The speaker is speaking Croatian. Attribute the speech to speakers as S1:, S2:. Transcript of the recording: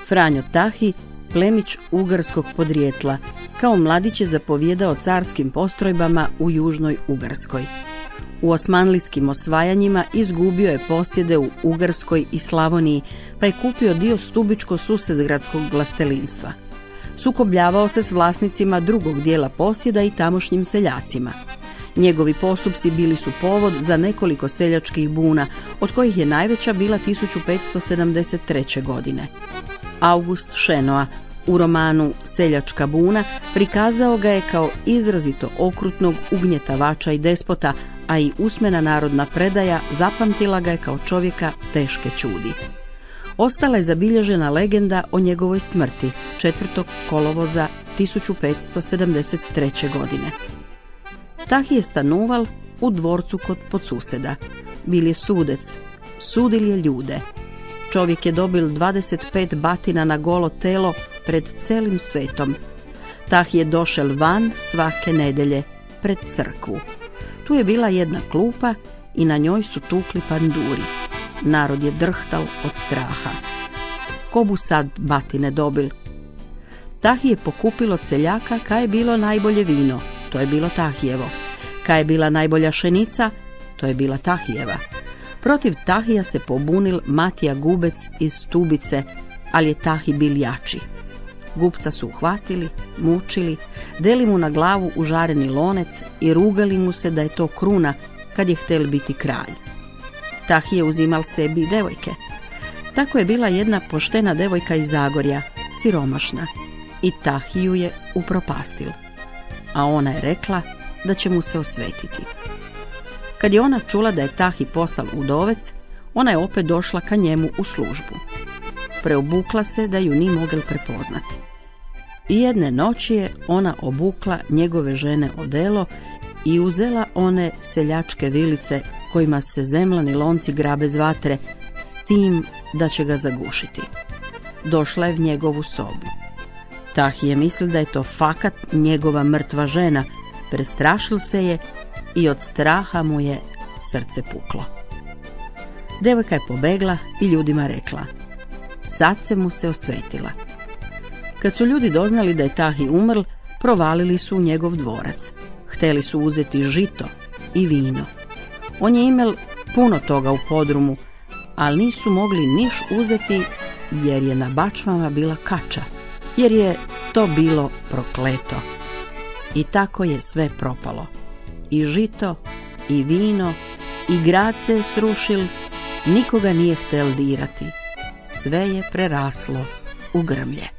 S1: Franjo Tahi, plemić ugarskog podrijetla, kao mladić je zapovjedao carskim postrojbama u južnoj Ugarskoj. U osmanlijskim osvajanjima izgubio je posjede u Ugarskoj i Slavoniji, pa je kupio dio Stubičko-Susedgradskog vlastelinstva. Sukobljavao se s vlasnicima drugog dijela posjeda i tamošnjim seljacima. Njegovi postupci bili su povod za nekoliko seljačkih buna, od kojih je najveća bila 1573. godine. August Šenoa u romanu Seljačka buna prikazao ga je kao izrazito okrutnog ugnjetavača i despota, a i usmena narodna predaja zapamtila ga je kao čovjeka teške čudi. Ostala je zabilježena legenda o njegovoj smrti 4. kolovoza 1573. godine. Tahi je stanuval u dvorcu kod podsuseda. Bil je sudec, sudil je ljude. Čovjek je dobil 25 batina na golo telo pred celim svetom. Tahi je došel van svake nedelje pred crkvu. Tu je bila jedna klupa i na njoj su tukli panduri. Narod je drhtal od straha. Ko bu sad batine dobil? Tahi je pokupil od seljaka kaj je bilo najbolje vino, to je bilo Tahijevo. Kaj je bila najbolja šenica, to je bila Tahijeva. Protiv Tahija se pobunil Matija Gubec iz Stubice, ali je Tahi bil jači. Gupca su uhvatili, mučili, deli mu na glavu užareni lonec i rugali mu se da je to kruna kad je htel biti kralj. Tahi je uzimal sebi devojke. Tako je bila jedna poštena devojka iz Zagorja, siromašna, i Tahiju je upropastil. A ona je rekla da će mu se osvetiti. Kad je ona čula da je Tahi postal udovec, ona je opet došla ka njemu u službu. Preobukla se da ju ni mogel prepoznati. I jedne noći je ona obukla njegove žene odelo i uzela one seljačke vilice kojima se zemlani lonci grabe z vatre, s tim da će ga zagušiti. Došla je v njegovu sobu. Tahi je mislil da je to fakat njegova mrtva žena, prestrašil se je i od straha mu je srce puklo. Devojka je pobegla i ljudima rekla: sad se mu se osvetila. Kad su ljudi doznali da je Tahi umrl, provalili su u njegov dvorac. Hteli su uzeti žito i vino. On je imel puno toga u podrumu, ali nisu mogli niš uzeti jer je na bačvama bila kača, jer je to bilo prokleto. I tako je sve propalo. I žito, i vino, i grad se je srušil, nikoga nije htel dirati. Sve je preraslo u grmlje.